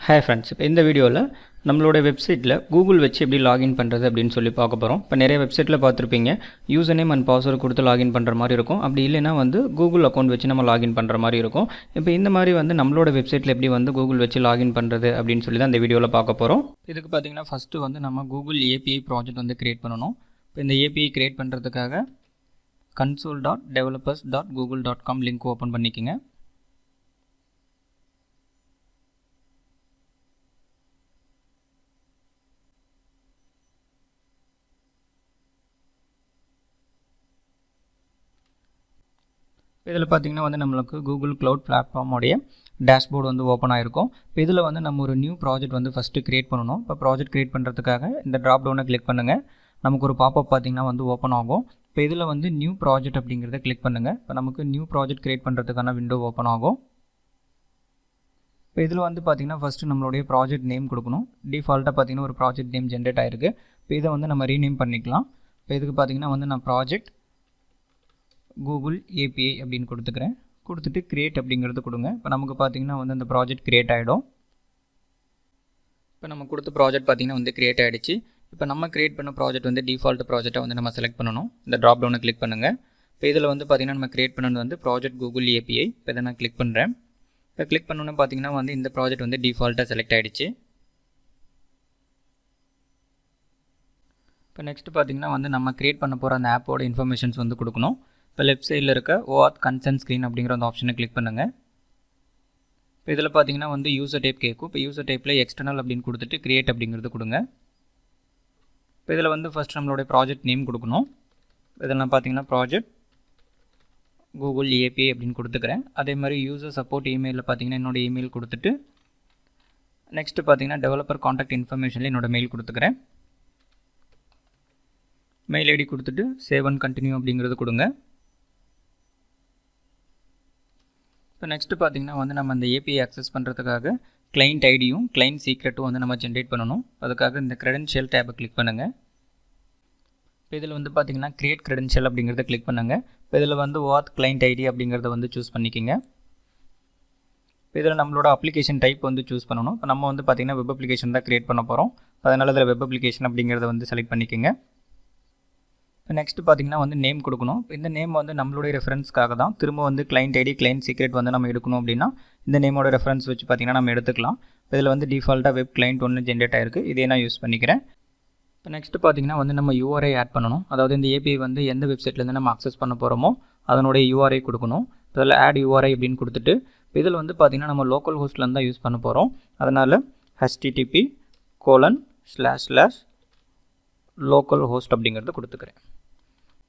Hi friends, இப்போ இந்த வீடியோவில் நம்மளோட வெப்சைட்டில் கூகுள் வச்சு எப்படி லாகின் பண்ணுறது அப்படின்னு சொல்லி பார்க்க போகிறோம். இப்போ நிறைய வெப்சைட்டில் பார்த்துருப்பீங்க யூசர் நேம் அண்ட் பாஸ்வேர்டு கொடுத்து லாகின் பண்ணுற மாதிரி இருக்கும். அப்படி இல்லைனா கூகுள் அக்கௌண்ட் வச்சு நம்ம லாகின் பண்ணுற மாதிரி இருக்கும். இப்போ இந்த மாதிரி நம்மளோட வெப்சைட்டில் எப்படி கூகுள் வச்சு லாகின் பண்ணுறது அப்படின்னு சொல்லி தான் இந்த வீடியோவில் பார்க்க போகிறோம். இதுக்கு பார்த்தீங்கன்னா ஃபஸ்ட்டு நம்ம கூகுள் API ப்ராஜெக்ட் கிரியேட் பண்ணணும். இப்போ இந்த API கிரியேட் பண்ணுறதுக்காக console.developers.google.com லிங்க் ஓப்பன் பண்ணிக்கோங்க. இதில் பார்த்தீங்கன்னா நம்மளுக்கு கூகுள் க்ளவுட் பிளாட்ஃபார்மோடைய டேஷ்போர்டு ஓப்பன் ஆகிருக்கும். இப்போ இதில் நம்ம ஒரு நியூ ப்ராஜெக்ட் ஃபஸ்ட்டு க்ரியேட் பண்ணணும். இப்போ ப்ராஜெக்ட் க்ரியேட் பண்ணுறதுக்காக இந்த ட்ராப் டவுனை கிளிக் பண்ணுங்கள். நமக்கு ஒரு பாப்பப் பார்த்தீங்கன்னா ஓப்பன் ஆகும். இப்போ இதில் நியூ ப்ராஜெக்ட் அப்படிங்கிறத கிளிக் பண்ணுங்கள். இப்போ நமக்கு நியூ ப்ராஜெக்ட் க்ரியேட் பண்ணுறதுக்கான விண்டோ ஓப்பன் ஆகும். இப்போ இதில் பார்த்தீங்கன்னா ஃபஸ்ட்டு நம்மளுடைய ப்ராஜெக்ட் நேம் கொடுக்கணும். டிஃபால்ட்டாக பார்த்தீங்கன்னா ஒரு ப்ராஜெக்ட் நேம் ஜென்ரேட் ஆகிருக்கு. இப்போ இதை நம்ம ரீநேம் பண்ணிக்கலாம். இப்போ இதுக்கு பார்த்தீங்கன்னா நான் ப்ராஜெக்ட் கூகுள் API அப்படின்னு கொடுத்துக்கிறேன். கொடுத்துட்டு கிரியேட் அப்படிங்கிறது கொடுங்க. இப்போ நமக்கு பார்த்தீங்கன்னா அந்த ப்ராஜெக்ட் கிரியேட் ஆகிடும். இப்போ நம்ம கொடுத்த ப்ராஜெக்ட் பார்த்தீங்கன்னா கிரியேட் ஆகிடுச்சு. இப்போ நம்ம கிரியேட் பண்ண ப்ராஜெக்ட் டிஃபால்ட் ப்ராஜெக்ட்டை நம்ம செலக்ட் பண்ணணும். இந்த ட்ராப் டவுனை கிளிக் பண்ணுங்கள். இப்போ இதில் பார்த்தீங்கன்னா நம்ம கிரியேட் பண்ணது ப்ராஜெக்ட் கூகுள் API. இப்போ இதை நான் கிளிக் பண்ணுறேன். இப்போ கிளிக் பண்ணோன்னு பார்த்தீங்கன்னா இந்த ப்ராஜெக்ட் டிஃபால்ட்டாக செலக்ட் ஆகிடுச்சு. இப்போ நெக்ஸ்ட் பார்த்தீங்கன்னா நம்ம கிரியேட் பண்ண போகிற அந்த ஆப்போட இன்ஃபர்மேஷன்ஸ் கொடுக்கணும். இப்போ லெஃப்ட் சைடில் இருக்க OAuth கன்சென்ட் ஸ்க்ரீன் அப்படிங்கிற அந்த ஆப்ஷனை கிளிக் பண்ணுங்கள். இப்போ இதில் பார்த்தீங்கன்னா யூசர் டைப் கேட்கும். இப்போ யூசர் டைப்பில் எக்ஸ்டர்னல் அப்படின்னு கொடுத்துட்டு கிரியேட் அப்படிங்கிறது கொடுங்க. இப்போ இதில் ஃபஸ்ட் நம்மளுடைய ப்ராஜெக்ட் நேம் கொடுக்கணும். இதெல்லாம் பார்த்தீங்கன்னா ப்ராஜெக்ட் கூகுள் API அப்படின்னு கொடுத்துக்கிறேன். அதே மாதிரி யூசர் சப்போர்ட் இமெயிலில் பார்த்தீங்கன்னா என்னோடய இமெயில் கொடுத்துட்டு நெக்ஸ்ட்டு பார்த்தீங்கன்னா டெவலப்பர் கான்டாக்ட் இன்ஃபர்மேஷனில் என்னோடய மெயில் கொடுத்துக்கிறேன். மெயில் ஐடி கொடுத்துட்டு சேவ் அண்ட் கண்டினியூ அப்படிங்கிறது கொடுங்க. இப்போ நெக்ஸ்ட்டு பார்த்தீங்கன்னா நம்ம அந்த API ஆக்சஸ் பண்ணுறதுக்காக கிளைண்ட் ஐடியும் கிளைண்ட் சீக்ரெட்டும் நம்ம ஜென்ரேட் பண்ணணும். அதுக்காக இந்த கிரெடென்ஷியல் டேப்பை கிளிக் பண்ணுங்கள். இப்போ இதில் பார்த்தீங்கன்னா கிரியேட் கிரெடென்ஷியல் அப்படிங்கிறத கிளிக் பண்ணுங்கள். இப்போ இதில் OAuth கிளைண்ட் ஐடி அப்படிங்கிறத சூஸ் பண்ணிக்கோங்க. இப்போ இதில் நம்மளோட அப்ளிகேஷன் டைப் சூஸ் பண்ணணும். இப்போ நம்ம பார்த்தீங்கன்னா வெப் அப்ளிகேஷன் தான் கிரியேட் பண்ண போகிறோம். அதனால் இதில் வெப் அப்ளிகேஷன் அப்படிங்கிறத செலக்ட் பண்ணிக்கோங்க. இப்போ நெக்ஸ்ட்டு பார்த்தீங்கன்னா நேம் கொடுக்கணும். இந்த நேம் நம்மளுடைய ரெஃபரன்ஸ்க்காக தான். திரும்ப கிளைண்ட் ஐடி கிளைண்ட் சீக்ரெட் நம்ம எடுக்கணும் அப்படின்னா இந்த நேமோட ரெஃபரன்ஸ் வச்சு பார்த்தீங்கன்னா நம்ம எடுத்துக்கலாம். இதில் டிஃபால்ட்டாக வெப் கிளைண்ட் ஒன்று ஜென்ரேட் ஆகிருக்கு. இதே நான் யூஸ் பண்ணிக்கிறேன். இப்போ நெக்ஸ்ட்டு பார்த்தீங்கன்னா நம்ம URI ஆட் பண்ணணும். அதாவது இந்த API எந்த வெப்சைட்லேருந்து நம்ம அக்சஸ் பண்ண போகிறோமோ அதனுடைய URI கொடுக்கணும். இதில் ஆட் URI அப்படின்னு கொடுத்துட்டு இதில் பார்த்தீங்கன்னா நம்ம லோக்கல் ஹோஸ்ட்லேருந்து தான் யூஸ் பண்ண போகிறோம். அதனால் http://localhost அப்படிங்கிறது கொடுத்துக்கிறேன்.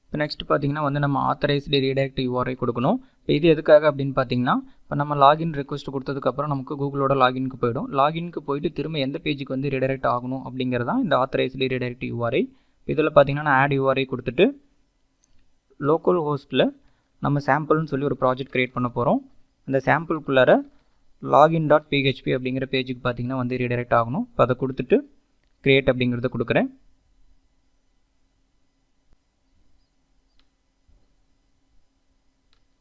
இப்போ நெக்ஸ்ட் பார்த்தீங்கன்னா நம்ம ஆத்தரைஸ்டு ரீடைரக்ட் URI கொடுக்கணும். இப்போ இது எதுக்காக அப்படின்னு பார்த்தீங்கன்னா இப்போ நம்ம லாகின் ரெக்வஸ்ட் கொடுத்ததுக்கப்புறம் நமக்கு கூகுளோட லாகின்க்கு போயிடும். லாகின்க்கு போயிட்டு திரும்ப எந்த பேஜுக்கு ரீடைரக்ட் ஆகணும் அப்படிங்கிறதான் இந்த ஆத்தரைஸ்டு ரீடைரக்ட் URI. இதில் பார்த்தீங்கன்னா நான் ஆட் URI கொடுத்துட்டு லோக்கல் ஹோஸ்ட்டில் நம்ம சாம்பிள்னு சொல்லி ஒரு ப்ராஜெக்ட் க்ரியேட் பண்ண போகிறோம். அந்த சாம்பிள்குள்ளார login.php அப்படிங்கிற பேஜுக்கு பார்த்தீங்கன்னா ரீடைரக்ட் ஆகணும். இப்போ அதை கொடுத்துட்டு க்ரியேட் அப்படிங்கிறத கொடுக்குறேன்.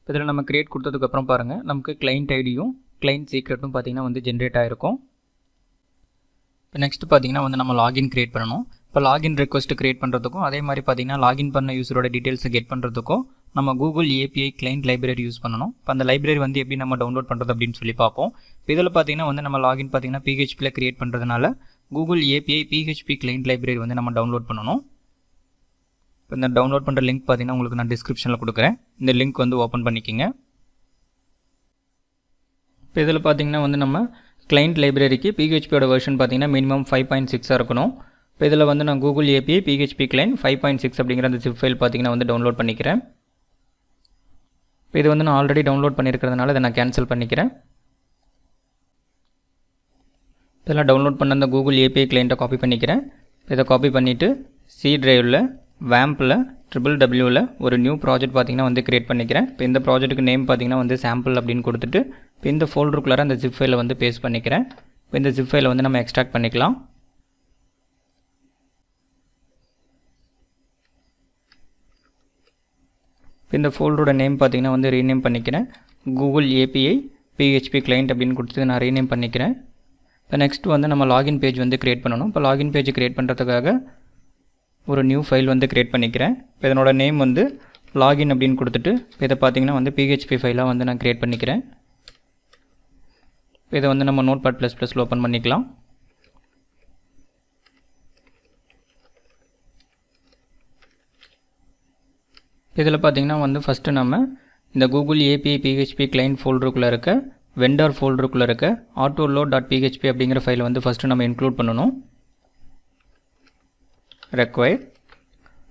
இதில் நம்ம கிரியேட் கொடுத்ததுக்கப்புறம் பாருங்கள் நமக்கு கிளைண்ட் ஐடியும் கிளைண்ட் சீக்ரெட்டும் பார்த்தீங்கன்னா ஜென்ரேட் ஆகிருக்கும். இப்போ நெக்ஸ்ட் பார்த்தீங்கன்னா நம்ம லாகின் கிரியேட் பண்ணணும். இப்போ லாகின் ரெக்வஸ்ட் கிரியேட் பண்ணுறதுக்கும் அதே மாதிரி பார்த்தீங்கன்னா லாகின் பண்ண யூஸரோட டீட்டெயில்ஸை கெட் பண்ணுறதுக்கும் நம்ம Google API client library use பண்ணணும். இப்போ அந்த லைப்ரரி எப்படி நம்ம டவுன்லோட் பண்ணுறது அப்படின்னு சொல்லி பார்ப்போம். இப்போ இதில் பார்த்தீங்கன்னா நம்ம லாகின் பார்த்தீங்கன்னா PHPயில் கிரியேட் பண்ணுறதுனால Google API PHP client library நம்ம டவுன்லோட் பண்ணணும். இப்போ இந்த டவுன்லோட் பண்ணுற லிங்க் பார்த்தீங்கன்னா உங்களுக்கு நான் டிஸ்கிரிப்ஷனில் கொடுக்குறேன். இந்த லிங்க் ஓப்பன் பண்ணிக்கோங்க. இப்போ இதில் பார்த்தீங்கன்னா நம்ம கிளைண்ட் லைப்ரரிக்கு PHPயோட வெர்ஷன் பார்த்தீங்கன்னா மினிமம் 5.6 இருக்கணும். இப்போ இதில் நான் கூகுள் API PHP கிளைண்ட் 5.6 அப்படிங்கிற அந்த zip ஃபைல் பார்த்தீங்கன்னா டவுன்லோட் பண்ணிக்கிறேன். இப்போ இது நான் ஆல்ரெடி டவுன்லோட் பண்ணியிருக்கிறதுனால இதை நான் கேன்சல் பண்ணிக்கிறேன். இதெல்லாம் டவுன்லோட் பண்ண அந்த கூகுள் API கிளைண்ட்டை காப்பி பண்ணிக்கிறேன். இதை காப்பி பண்ணிவிட்டு C டிரைவில் வேம்பில் www ஒரு நியூ ப்ராஜெக்ட் பார்த்தீங்கன்னா கிரியேட் பண்ணிக்கிறேன். இப்போ இந்த ப்ராஜெக்ட்டுக்கு நேம் பார்த்தீங்கன்னா சாம்பிள் அப்படின்னு கொடுத்துட்டு இப்போ இந்த ஃபோல்டருக்குள்ளார அந்த ஜிப் ஃபைலை பேஸ்ட் பண்ணிக்கிறேன். இப்போ இந்த ஜிப் ஃபைலை நம்ம எக்ஸ்ட்ராக்ட் பண்ணிக்கலாம். இப்போ இந்த ஃபோல்டரோட நேம் பார்த்தீங்கன்னா ரீநேம் பண்ணிக்கிறேன். கூகுள் API PHP கிளைண்ட் அப்படின்னு கொடுத்து நான் ரீநேம் பண்ணிக்கிறேன். இப்போ நெக்ஸ்ட் வந்து நம்ம லாகின் பேஜ் வந்து க்ரியேட் பண்ணணும். இப்போ லாகின் பேஜ் க்ரியேட் பண்ணுறதுக்காக ஒரு நியூ ஃபைல் வந்து க்ரியேட் பண்ணிக்கிறேன். இப்போ இதனோட நேம் வந்து லாகின் அப்படின்னு கொடுத்துட்டு இப்போ இதை பார்த்திங்கன்னா வந்து PHP ஃபைலாக வந்து நான் க்ரியேட் பண்ணிக்கிறேன். இதை வந்து நம்ம Notepad++ல் ஓப்பன் பண்ணிக்கலாம். இதில் பார்த்திங்கன்னா வந்து ஃபஸ்ட்டு நம்ம இந்த கூகுள் API PHP கிளைண்ட் ஃபோல்டருக்குள்ளே இருக்க வெண்டர் ஃபோல்டருக்குள்ளே இருக்க autoload.php அப்படிங்கிற ஃபைலை வந்து ஃபஸ்ட்டு நம்ம இன்க்ளூட் பண்ணணும். required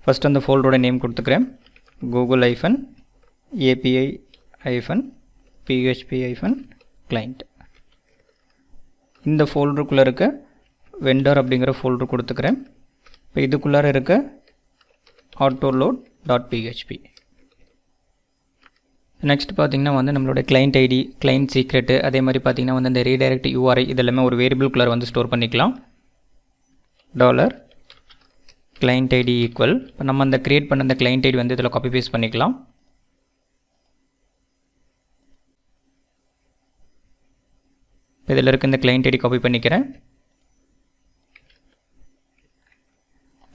ஃபஸ்ட்டு அந்த ஃபோல்டரோட நேம் கொடுத்துக்கிறேன். google-api-php-client. இந்த ஃபோல்டருக்குள்ளே இருக்க வெண்டர் அப்படிங்கிற ஃபோல்டர் கொடுத்துக்கிறேன். இப்போ இதுக்குள்ளார இருக்க autoload.php. நெக்ஸ்ட் பார்த்திங்கன்னா வந்து நம்மளோட கிளைண்ட் ஐடி, கிளைண்ட் சீக்ரெட்டு, அதே மாதிரி பார்த்திங்கன்னா வந்து இந்த ரீடைரக்ட் URI இதெல்லாமே ஒரு வேரியபிள்குள்ளே வந்து ஸ்டோர் பண்ணிக்கலாம். $client ID ஈக்குவல் இப்போ நம்ம அந்த க்ரியேட் பண்ண அந்த கிளைண்ட் ஐடி வந்து இதில் காப்பி பேஸ்ட் பண்ணிக்கலாம். இதில் இருக்க இந்த கிளைண்ட் ஐடி காப்பி பண்ணிக்கிறேன்.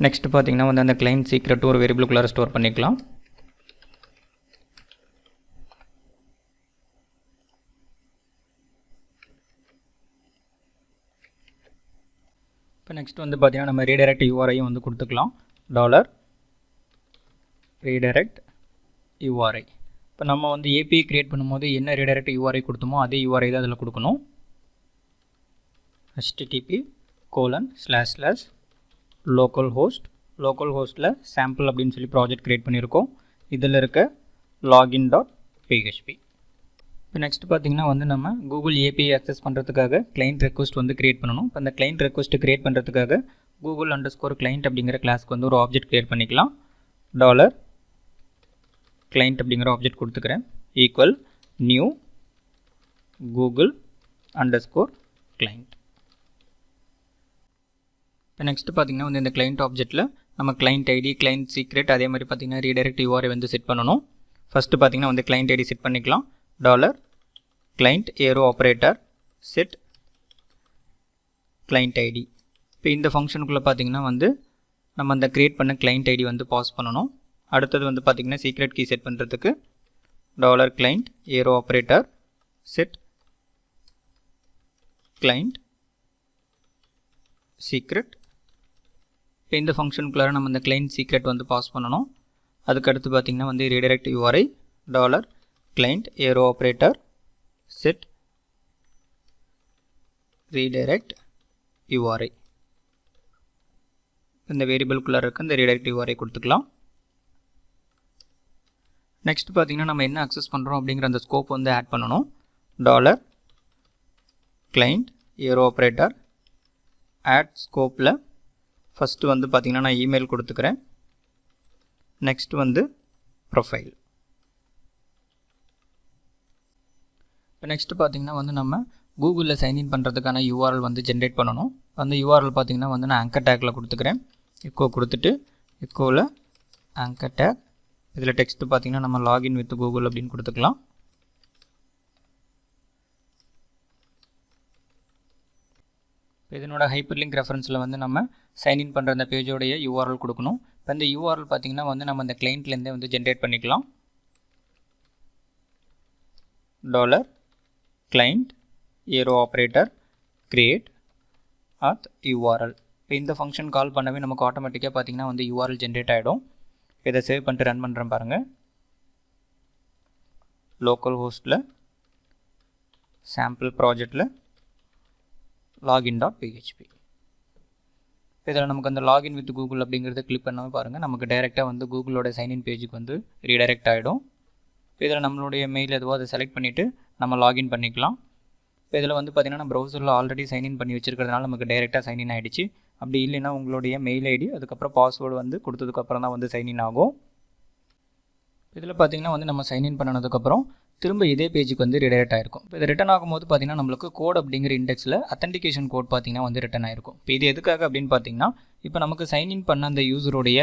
நெக்ஸ்ட் பார்த்திங்கன்னா வந்து அந்த கிளைண்ட் சீக்ரெட் ஒரு வேரியபிள்குள்ளே ஸ்டோர் பண்ணிக்கலாம். இப்போ நெக்ஸ்ட் வந்து பார்த்திங்கன்னா நம்ம ரீடைரக்ட் URI வந்து கொடுத்துக்கலாம். $redirect URI. இப்போ நம்ம வந்து API க்ரியேட் பண்ணும்போது என்ன ரீடைரக்ட் URI கொடுத்தோமோ அதே URI தான் அதில் கொடுக்கணும். http://localhost சாம்பிள் அப்படின்னு சொல்லி ப்ராஜெக்ட் க்ரியேட் பண்ணியிருக்கோம். இதில் இருக்க login.php. இப்போ நெக்ஸ்ட் பார்த்திங்கன்னா வந்து நம்ம கூகுள் API ஆக்சஸ் பண்ணுறதுக்காக கிளைண்ட் ரெக்வஸ்ட் வந்து க்ரியேட் பண்ணணும். இப்போ அந்த கிளைண்ட் ரெக்வஸ்ட் க்ரியேட் பண்ணுறதுக்காக google_client அப்படிங்கிற கிளாஸ்க்கு வந்து ஒரு ஆப்ஜெக்ட் க்ரியேட் பண்ணிக்கலாம். $client அப்படிங்கிற ஆப்ஜெக்ட் கொடுத்துக்கிறேன். Equal new google_client. இப்போ நெக்ஸ்ட் பார்த்திங்கன்னா வந்து இந்த கிளைண்ட் ஆப்ஜெக்ட்டில் நம்ம கிளைண்ட் ஐடி, கிளைண்ட் சீக்ரெட், அதே மாதிரி பார்த்திங்கன்னா ரீடைரக்ட் URI வந்து செட் பண்ணணும். ஃபஸ்ட்டு பார்த்திங்கன்னா வந்து கிளைண்ட் ஐடி செட் பண்ணிக்கலாம். $client arrow operator set client ID. இப்போ இந்த ஃபங்க்ஷனுக்குள்ளே பார்த்திங்கன்னா வந்து நம்ம அந்த க்ரியேட் பண்ண கிளைண்ட் ஐடி வந்து பாஸ் பண்ணணும். அடுத்தது வந்து பார்த்திங்கன்னா சீக்ரெட் கீ செட் பண்ணுறதுக்கு $client arrow operator set client secret. இப்போ இந்த ஃபங்க்ஷனுக்குள்ளார நம்ம அந்த கிளைண்ட் சீக்ரெட் வந்து பாஸ் பண்ணணும். அதுக்கடுத்து பார்த்திங்கன்னா வந்து redirect URI $client arrow operator set redirect URI. இந்த வேரியபிள்குள்ளே இருக்க இந்த redirect URI கொடுத்துக்கலாம். நெக்ஸ்ட் பார்த்திங்கன்னா நம்ம என்ன அக்சஸ் பண்ணுறோம் அப்படிங்கிற அந்த ஸ்கோப் வந்து ஆட் பண்ணணும். $client arrow operator add ஸ்கோப்பில் ஃபஸ்ட்டு வந்து பார்த்திங்கன்னா நான் இமெயில் கொடுத்துக்கிறேன். நெக்ஸ்ட் வந்து ப்ரொஃபைல். இப்போ நெக்ஸ்ட் பார்த்திங்கன்னா வந்து நம்ம கூகுளில் சைன்இன் பண்ணுறதுக்கான URL வந்து ஜென்ரேட் பண்ணணும். அந்த URL பார்த்திங்கன்னா வந்து நான் ஆங்கர் டேக்கில் கொடுத்துக்கிறேன். எக்கோ கொடுத்துட்டு எக்கோவில் ஆங்கர் டேக், இதில் டெக்ஸ்ட் பார்த்திங்கன்னா நம்ம லாகின் வித் கூகுள் அப்படின்னு கொடுத்துக்கலாம். இதனோட ஹைப்பர் லிங்க் ரெஃபரன்ஸில் வந்து நம்ம சைன்இன் பண்ணுற அந்த பேஜோடைய URL கொடுக்கணும். இப்போ இந்த URL பார்த்திங்கன்னா வந்து நம்ம அந்த கிளைண்ட்லேருந்தே வந்து ஜென்ரேட் பண்ணிக்கலாம். $client arrow operator create at URL. இப்போ இந்த ஃபங்க்ஷன் கால் பண்ணவே நமக்கு ஆட்டோமேட்டிக்காக பார்த்திங்கன்னா வந்து URL ஜென்ரேட் ஆகிடும். இதை சேவ் பண்ணிட்டு ரன் பண்ணுறேன் பாருங்கள். லோக்கல் ஹோஸ்ட்டில் சாம்பிள் ப்ராஜெக்டில் login.php. இதில் நமக்கு அந்த லாகின் வித் கூகுள் அப்படிங்கிறத கிளிக் பண்ணாமல் பாருங்கள், நமக்கு டைரெக்டாக வந்து கூகுளோட சைன்இன் பேஜுக்கு வந்து ரீடைரக்ட் ஆகிடும். இதில் நம்மளுடைய மெயில் எதுவோ அதை செலக்ட் பண்ணிவிட்டு நம்ம லாகின் பண்ணிக்கலாம். இப்போ இதில் வந்து பார்த்திங்கன்னா நம்ம ப்ரௌசரில் ஆல்ரெடி சைன்இன் பண்ணி வச்சுருக்கிறதுனால நமக்கு டைரெக்டாக சைன்இன் ஆகிடுச்சு. அப்படி இல்லைன்னா உங்களுடைய மெயில் ஐடி அதுக்கப்புறம் பாஸ்வேர்டு வந்து கொடுத்ததுக்கப்புறம் தான் வந்து சைன்இன் ஆகும். இதில் பார்த்திங்கன்னா வந்து நம்ம சைன்இன் பண்ணதுக்கப்புறம் திரும்ப இதே பேஜுக்கு வந்து ரீடைரக்ட் ஆகிருக்கும். இப்போ இது ரிட்டன் ஆகும்போது பார்த்திங்கன்னா நம்மளுக்கு கோட் அப்படிங்கிற இண்டெக்ஸில் அத்தன்டிகேஷன் கோட் பார்த்திங்கன்னா வந்து ரிட்டன் ஆகிருக்கும். இப்போ இது எதுக்காக அப்படின்னு பார்த்திங்கன்னா இப்போ நமக்கு சைன்இன் பண்ண அந்த யூஸருடைய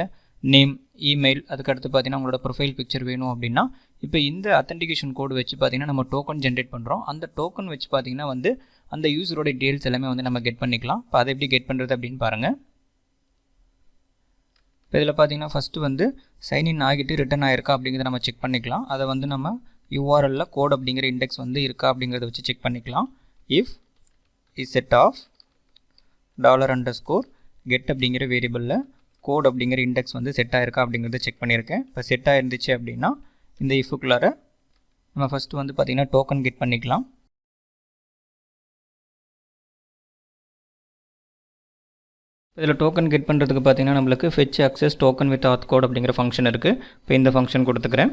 நேம், இமெயில், அதுக்கடுத்து பார்த்திங்கன்னா உங்களோட ப்ரொஃபைல் பிக்சர் வேணும் அப்படின்னா இப்போ இந்த அத்தன்டிகேஷன் கோடு வச்சு பார்த்திங்கன்னா நம்ம டோக்கன் ஜென்ரேட் பண்ணுறோம். அந்த டோக்கன் வச்சு பார்த்திங்கன்னா வந்து அந்த யூஸரோட டீட்டெயில்ஸ் எல்லாமே வந்து நம்ம கெட் பண்ணிக்கலாம். இப்போ அதை எப்படி கெட் பண்ணுறது அப்படின்னு பாருங்கள். இப்போ இதில் பார்த்திங்கன்னா ஃபஸ்ட்டு வந்து சைன்இன் ஆகிட்டு ரிட்டன் ஆகிருக்கா அப்படிங்கிறத நம்ம செக் பண்ணிக்கலாம். அதை வந்து நம்ம யூஆர்எல்லில் கோட் அப்படிங்கிற இண்டெக்ஸ் வந்து இருக்கா அப்படிங்கிறத வச்சு செக் பண்ணிக்கலாம். If isset of $_ get அப்படிங்கிற வேரியபிளில் கோட் அப்படிங்கிற இண்டெக்ஸ் வந்து செட் ஆகிருக்கா அப்படிங்கிறத செக் பண்ணியிருக்கேன். இப்போ செட் ஆகிருந்துச்சு அப்படின்னா இந்த இஃபுக்குள்ளார நம்ம ஃபஸ்ட்டு வந்து பார்த்திங்கன்னா டோக்கன் கெட் பண்ணிக்கலாம். இதில் டோக்கன் கெட் பண்ணுறதுக்கு பார்த்திங்கன்னா நம்மளுக்கு fetch access token with auth code அப்படிங்கிற ஃபங்க்ஷன் இருக்குது. இப்போ இந்த ஃபங்க்ஷன் கொடுத்துக்கிறேன்.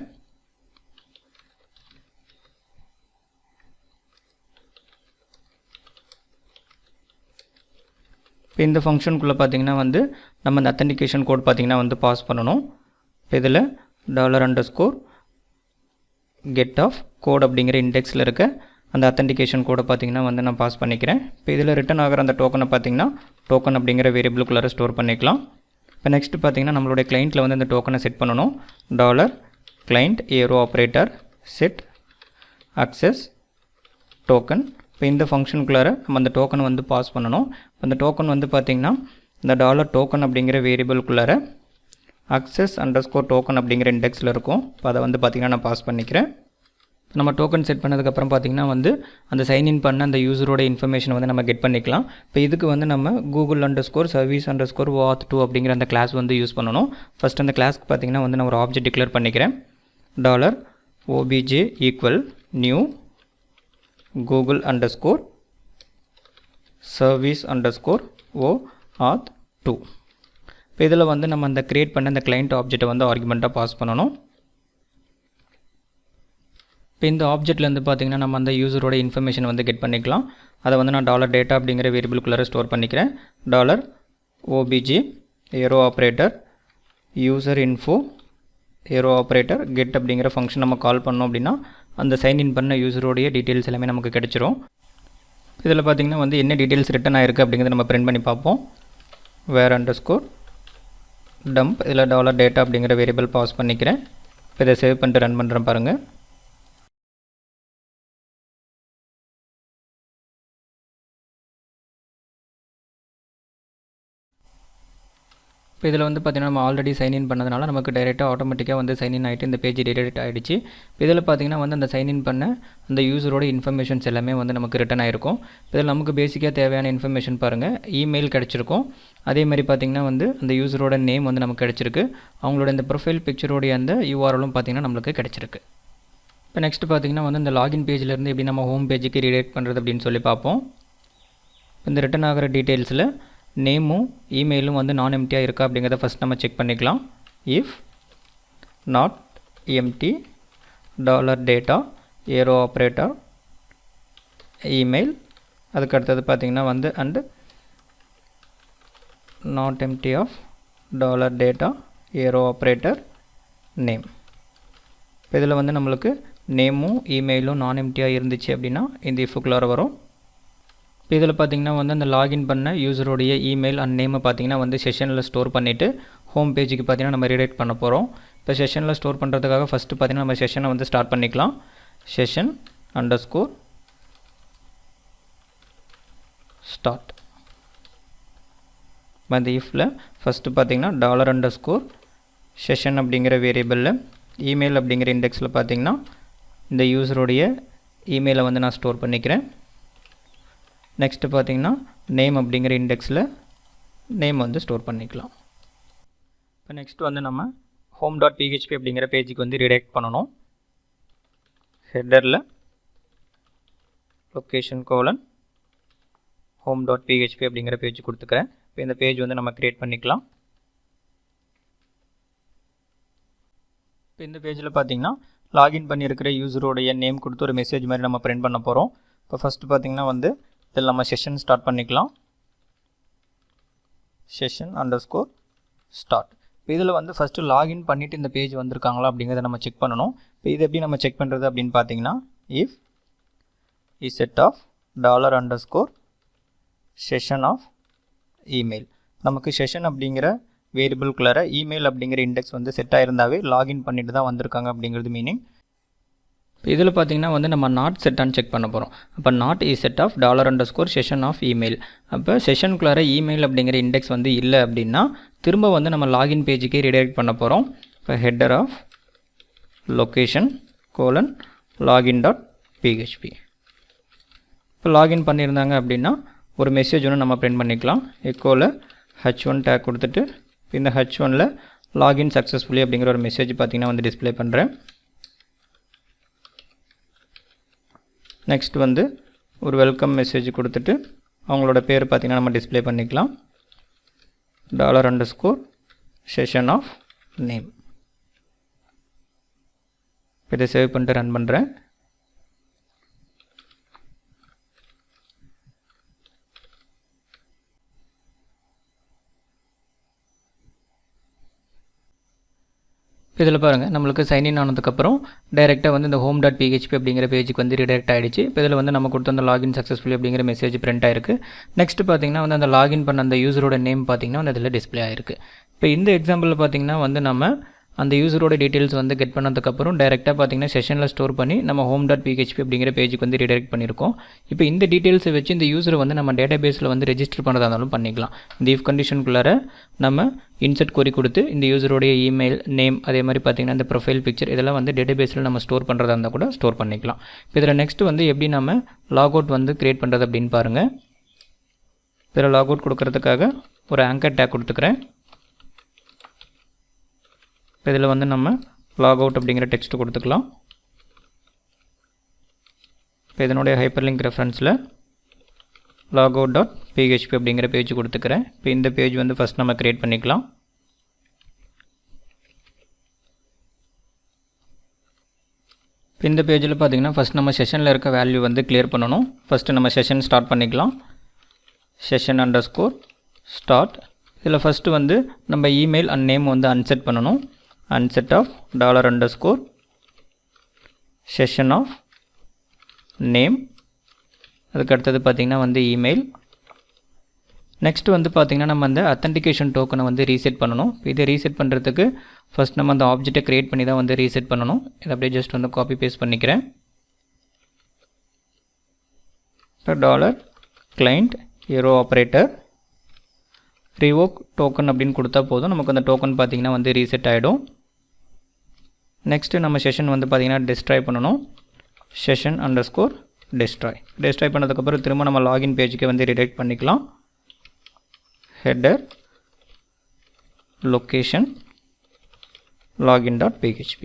இப்போ இந்த ஃபங்க்ஷனுக்குள்ளே பார்த்திங்கன்னா வந்து நம்ம இந்த அத்தன்டிகேஷன் கோட் பார்த்திங்கன்னா வந்து பாஸ் பண்ணணும். இப்போ இதில் $_ get of code அப்படிங்கிற இண்டெக்ஸில் இருக்க அந்த அத்தன்டிகேஷன் கோடை பார்த்திங்கன்னா வந்து நான் பாஸ் பண்ணிக்கிறேன். இப்போ இதில் ரிட்டன் ஆகிற அந்த டோக்கனை பார்த்திங்கன்னா டோக்கன் அப்படிங்கிற வேரியபிளுக்குள்ளார ஸ்டோர் பண்ணிக்கலாம். இப்போ நெக்ஸ்ட்டு பார்த்திங்கன்னா நம்மளுடைய கிளைண்ட்டில் வந்து அந்த டோக்கனை செட் பண்ணணும். $client arrow operator set access token. இப்போ இந்த ஃபங்க்ஷனுக்குள்ளார நம்ம அந்த டோக்கனை வந்து பாஸ் பண்ணணும். அந்த டோக்கன் வந்து பார்த்திங்கன்னா இந்த $token அப்படிங்கிற வேரியபிளுக்குள்ளார access_token அப்படிங்கிற இண்டெக்ஸில் இருக்கும். இப்போ அதை வந்து பார்த்திங்கன்னா நான் பாஸ் பண்ணிக்கிறேன். நம்ம டோக்கன் செட் பண்ணதுக்கப்புறம் பார்த்திங்கன்னா வந்து அந்த சைன்இன் பண்ண அந்த யூஸரோட இன்ஃபர்மேஷன் வந்து நம்ம கெட் பண்ணிக்கலாம். இப்போ இதுக்கு வந்து நம்ம Google_service_auth2 அப்படிங்கிற அந்த கிளாஸ் வந்து யூஸ் பண்ணணும். ஃபஸ்ட் அந்த கிளாஸ்க்கு பார்த்திங்கன்னா வந்து நான் ஒரு ஆப்ஜெக்ட் டிக்ளேர் பண்ணிக்கிறேன். $obj = new Google_service_auth2. இப்போ இதில் வந்து நம்ம அந்த க்ரியேட் பண்ண அந்த கிளைண்ட் ஆப்ஜெக்ட்டை வந்து ஆர்குமெண்ட்டாக பாஸ் பண்ணணும். இப்போ இந்த ஆப்ஜெக்ட்லேருந்து பார்த்திங்கன்னா நம்ம அந்த யூஸரோட இன்ஃபர்மேஷன் வந்து கெட் பண்ணிக்கலாம். அதை வந்து நான் $data அப்படிங்கிற வேரியபிளுக்குள்ளார ஸ்டோர் பண்ணிக்கிறேன். $obj arrow operator user info arrow operator get அப்படிங்கிற ஃபங்க்ஷன் நம்ம கால் பண்ணோம் அப்படின்னா அந்த சைன்இன் பண்ண யூஸரோடைய டீட்டெயில்ஸ் எல்லாமே நமக்கு கிடைச்சிரும். இதில் பார்த்திங்கன்னா வந்து என்ன டீட்டெயில்ஸ் ரிட்டன் ஆகிருக்கு அப்படிங்கிறத நம்ம பிரிண்ட் பண்ணி பார்ப்போம். where_dump இதில் $data அப்படிங்கிற வேரியபிள் பாஸ் பண்ணிக்கிறேன். இப்போ இதை சேவ் பண்ணிட்டு ரன் பண்ணுறேன் பாருங்கள். இப்போ இதில் வந்து பார்த்திங்கன்னா நம்ம ஆல்ரெடி சைன்இன் பண்ணதுனால நமக்கு டைரெக்டாக ஆட்டோமேட்டிக்காக வந்து சைன்இன் ஆகிட்டு இந்த பேஜ் ரீடைரக்ட் ஆகிடுச்சு. இதில் பார்த்திங்கன்னா வந்து அந்த சைன்இன் பண்ண அந்த யூஸரோட இன்ஃபர்மேஷன்ஸ் எல்லாமே வந்து நமக்கு ரிட்டன் ஆகிருக்கும். இதில் நமக்கு பேசிக்காக தேவையான இன்ஃபர்மேஷன் பாருங்கள், இமெயில் கிடச்சிருக்கும். அதே மாதிரி பார்த்திங்கன்னா வந்து அந்த யூஸரோட நேம் வந்து நமக்கு கிடச்சிருக்கு. அவங்களோட இந்த ப்ரொஃபைல் பிக்சரோடைய அந்த யூஆர்எலும் பார்த்திங்கன்னா நம்மளுக்கு கிடச்சிருக்கு. இப்போ நெக்ஸ்ட் பார்த்திங்கன்னா வந்து இந்த லாகின் பேஜிலேருந்து எப்படி நம்ம ஹோம் பேஜுக்கு ரீடைரக்ட் பண்ணுறது அப்படின்னு சொல்லி பார்ப்போம். இந்த ரிட்டன் ஆகிற டீட்டெயில்ஸில் நேமும் இமெயிலும் வந்து நான் எம்டியாக இருக்கா அப்படிங்கிறத ஃபஸ்ட் நம்ம செக் பண்ணிக்கலாம். If not empty $data arrow operator email, அதுக்கு அடுத்தது பார்த்திங்கன்னா வந்து and not empty of $data arrow operator name. இப்போ இதில் வந்து நம்மளுக்கு நேமும் இமெயிலும் நான் எம்டியாக இருந்துச்சு அப்படின்னா இந்த இஃபுக்குள்ளார வரும். இப்போ இதில் பார்த்திங்கன்னா வந்து அந்த லாகின் பண்ண யூஸருடைய இமெயில் அண்ட் நேமை பார்த்திங்கன்னா வந்து செஷனில் ஸ்டோர் பண்ணிவிட்டு ஹோம் பேஜுக்கு பார்த்திங்கன்னா நம்ம ரீடைரக்ட் பண்ண போகிறோம். இப்போ செஷனில் ஸ்டோர் பண்ணுறதுக்காக ஃபஸ்ட்டு பார்த்திங்கன்னா நம்ம செஷனை வந்து ஸ்டார்ட் பண்ணிக்கலாம். session_start. இந்த இஃப்பில் ஃபஸ்ட்டு பார்த்திங்கன்னா $session அப்படிங்கிற வேரியபிளில் இமெயில் அப்படிங்கிற இண்டெக்ஸில் பார்த்திங்கன்னா இந்த யூஸருடைய இமெயிலை வந்து நான் ஸ்டோர் பண்ணிக்கிறேன். நெக்ஸ்ட்டு பார்த்திங்கன்னா நேம் அப்படிங்கிற இண்டெக்ஸில் நேம் வந்து ஸ்டோர் பண்ணிக்கலாம். இப்போ நெக்ஸ்ட்டு வந்து நம்ம home.php அப்படிங்கிற பேஜுக்கு வந்து ரீடைரக்ட் பண்ணணும். ஹெட்டரில் location:home.php அப்படிங்கிற பேஜ் கொடுத்துக்கிறேன். இப்போ இந்த பேஜ் வந்து நம்ம க்ரியேட் பண்ணிக்கலாம். இப்போ இந்த பேஜில் பார்த்திங்கன்னா லாகின் பண்ணியிருக்கிற யூஸரோடைய நேம் கொடுத்து ஒரு மெசேஜ் மாதிரி நம்ம பிரிண்ட் பண்ண போகிறோம். இப்போ ஃபஸ்ட்டு பார்த்திங்கன்னா வந்து இதில் நம்ம செஷன் ஸ்டார்ட் பண்ணிக்கலாம். session_start. இப்போ இதில் வந்து ஃபஸ்ட்டு லாகின் பண்ணிவிட்டு இந்த பேஜ் வந்திருக்காங்களா அப்படிங்கிறத நம்ம செக் பண்ணணும். இப்போ இது எப்படி நம்ம செக் பண்ணுறது அப்படின்னு பார்த்தீங்கன்னா if isset of $session of email. நமக்கு செஷன் அப்படிங்கிற வேரியபிள்குள்ளார இமெயில் அப்படிங்கிற இண்டெக்ஸ் வந்து செட் ஆகிருந்தாவே லாகின் பண்ணிட்டு தான் வந்திருக்காங்க அப்படிங்கிறது மீனிங். இப்போ இதில் பார்த்தீங்கன்னா வந்து நம்ம நாட் செட்டான்னு செக் பண்ண போகிறோம். அப்போ not isset of $_session of email. அப்போ செஷனுக்குள்ளார இமெயில் அப்படிங்கிற இண்டெக்ஸ் வந்து இல்லை அப்படின்னா திரும்ப வந்து நம்ம லாகின் பேஜுக்கே ரீடைரக்ட் பண்ண போகிறோம். இப்போ ஹெட்டர் ஆஃப் லொக்கேஷன் :login.php. இப்போ லாகின் பண்ணியிருந்தாங்க அப்படின்னா ஒரு மெசேஜ் ஒன்று நம்ம பிரிண்ட் பண்ணிக்கலாம். எக்கோவில் h1 டேக் கொடுத்துட்டு இந்த h1ல் லாகின் சக்ஸஸ்ஃபுல்லி அப்படிங்கிற ஒரு மெசேஜ் பார்த்தீங்கன்னா வந்து டிஸ்பிளே பண்ணுறேன். நெக்ஸ்ட் வந்து ஒரு வெல்கம் மெசேஜ் கொடுத்துட்டு அவங்களோட பேர் பார்த்திங்கன்னா நம்ம டிஸ்பிளே பண்ணிக்கலாம். $_Session of name. இதை சேவ் பண்ணிட்டு ரன் பண்ணுறேன். இதில் பாருங்கள் நம்மளுக்கு சைன்இன் ஆனதுக்கப்புறம் டைரெக்டாக வந்து இந்த home.php அப்படிங்கிற பேஜுக்கு வந்து ரீடைரக்ட் ஆகிடுச்சு. இப்போ இதில் வந்து நம்ம கொடுத்த அந்த லாகின் சக்ஸஸ்ஃபுல்லி அப்படிங்கிற மெசேஜ் பிரிண்ட் ஆயிருக்கு. நெக்ஸ்ட் பார்த்தீங்கன்னா வந்து அந்த லாகின் பண்ண அந்த யூசரோட நேம் பார்த்தீங்கன்னா வந்து அதில் டிஸ்பிளே ஆயிருக்கு. இப்போ இந்த எக்ஸாம்பிளில் பார்த்தீங்கன்னா வந்து நம்ம அந்த யூசரோட டீட்டெயில்ஸ் வந்து கெட் பண்ணதுக்கப்புறம் டைரெக்டாக பார்த்தீங்கன்னா செஷனில் ஸ்டோர் பண்ணி நம்ம home.php அப்படிங்கிற பேஜுக்கு வந்து ரீடைரக்ட் பண்ணியிருக்கோம். இப்போ இந்த டீட்டெயில்ஸை வச்சு இந்த யூசரை வந்து நம்ம டேட்டா பேஸில் வந்து ரெஜிஸ்டர் பண்ணுறதா இருந்தாலும் பண்ணிக்கலாம். இந்த இஃப் கண்டிஷனுக்குள்ளார நம்ம இன்சர்ட் கொரி கொடுத்து இந்த யூசரோடைய இமெயில் நேம் அதே மாதிரி பார்த்தீங்கன்னா இந்த ப்ரொஃபைல் பிக்சர் இதெல்லாம் வந்து டேட்டா பேஸில் நம்ம ஸ்டோர் பண்ணுறதா இருந்தால் கூட ஸ்டோர் பண்ணிக்கலாம். இப்போ இதில் நெக்ஸ்ட் வந்து எப்படி நம்ம லாக் அவுட் வந்து க்ரியேட் பண்ணுறது அப்படின்னு பாருங்கள். இதில் லாக் அவுட் கொடுக்கறதுக்காக ஒரு ஆங்கர் டேக் கொடுத்துக்கிறேன். இப்போ இதில் வந்து நம்ம லாக் அவுட் அப்படிங்கிற டெக்ஸ்ட் கொடுத்துக்கலாம். இப்போ இதனுடைய ஹைப்பர் லிங்க் ரெஃபரன்ஸில் logout.php அப்படிங்கிற பேஜ் கொடுத்துக்கிறேன். இப்போ இந்த பேஜ் வந்து ஃபஸ்ட் நம்ம க்ரியேட் பண்ணிக்கலாம். இப்போ இந்த பேஜில் பார்த்தீங்கன்னா ஃபஸ்ட் நம்ம செஷனில் இருக்க வேல்யூ வந்து கிளியர் பண்ணணும். ஃபஸ்ட்டு நம்ம செஷன் ஸ்டார்ட் பண்ணிக்கலாம். session_start. இதில் ஃபஸ்ட்டு வந்து நம்ம இமெயில் அண்ட் நேம் வந்து அன்செட் பண்ணணும். unset of $_session of name. அதுக்கு அடுத்தது பார்த்திங்கன்னா வந்து இமெயில். நெக்ஸ்ட் வந்து பார்த்திங்கன்னா நம்ம அந்த அத்தன்டிகேஷன் டோக்கனை வந்து ரீசெட் பண்ணணும். இதை ரீசெட் பண்ணுறதுக்கு ஃபஸ்ட் நம்ம அந்த ஆப்ஜெக்டை க்ரியேட் பண்ணி தான் வந்து ரீசெட் பண்ணணும். இதை அப்படியே ஜஸ்ட் வந்து காப்பி பேஸ்ட் பண்ணிக்கிறேன். இப்போ $client arrow operator revoke token அப்படின்னு கொடுத்தா போதும். நமக்கு அந்த டோக்கன் பார்த்திங்கன்னா வந்து ரீசெட் ஆகிடும். நெக்ஸ்ட்டு நம்ம செஷன் வந்து பார்த்திங்கன்னா டெஸ்ட்ராய் பண்ணணும். session_destroy. டெஸ்ட்ராய் பண்ணதுக்கப்புறம் திரும்ப நம்ம லாகின் பேஜுக்கு வந்து ரீடைரக்ட் பண்ணிக்கலாம். Header location login.php.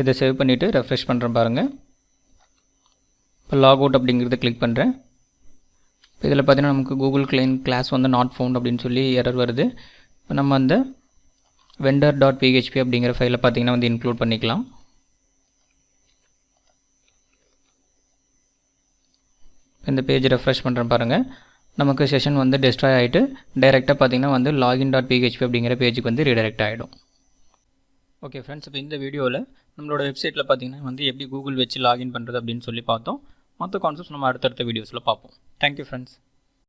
இதை சேவ் பண்ணிவிட்டு ரெஃப்ரெஷ் பண்ணுறேன் பாருங்கள். இப்போ லாக் அவுட் அப்படிங்கிறத கிளிக் பண்ணுறேன். இப்போ இதில் பார்த்தீங்கன்னா நமக்கு கூகுள் கிளாஸ் வந்து நாட் ஃபவுண்ட் அப்படின்னு சொல்லி எரர் வருது. இப்போ நம்ம அந்த vendor.php அப்படிங்கிற ஃபைலை பார்த்தீங்கன்னா வந்து இன்க்ளூட் பண்ணிக்கலாம். இந்த பேஜ் ரெஃப்ரெஷ் பண்ணுறேன் பாருங்கள். நமக்கு செஷன் வந்து டெஸ்ட்ராய் ஆகிட்டு டைரெக்டாக பார்த்தீங்கன்னா வந்து login.php அப்படிங்கிற பேஜுக்கு வந்து ரீடைரக்ட் ஆகிடும். ஓகே ஃப்ரெண்ட்ஸ், இப்போ இந்த வீடியோவில் நம்மளோட வெப்சைட்டில் பார்த்தீங்கன்னா வந்து எப்படி கூகுள் வச்சு லாகின் பண்ணுறது அப்படின்னு சொல்லி பார்த்தோம். மற்ற கான்செப்ட்ஸ் நம்ம அடுத்தடுத்த வீடியோஸில் பார்ப்போம். Thank you friends.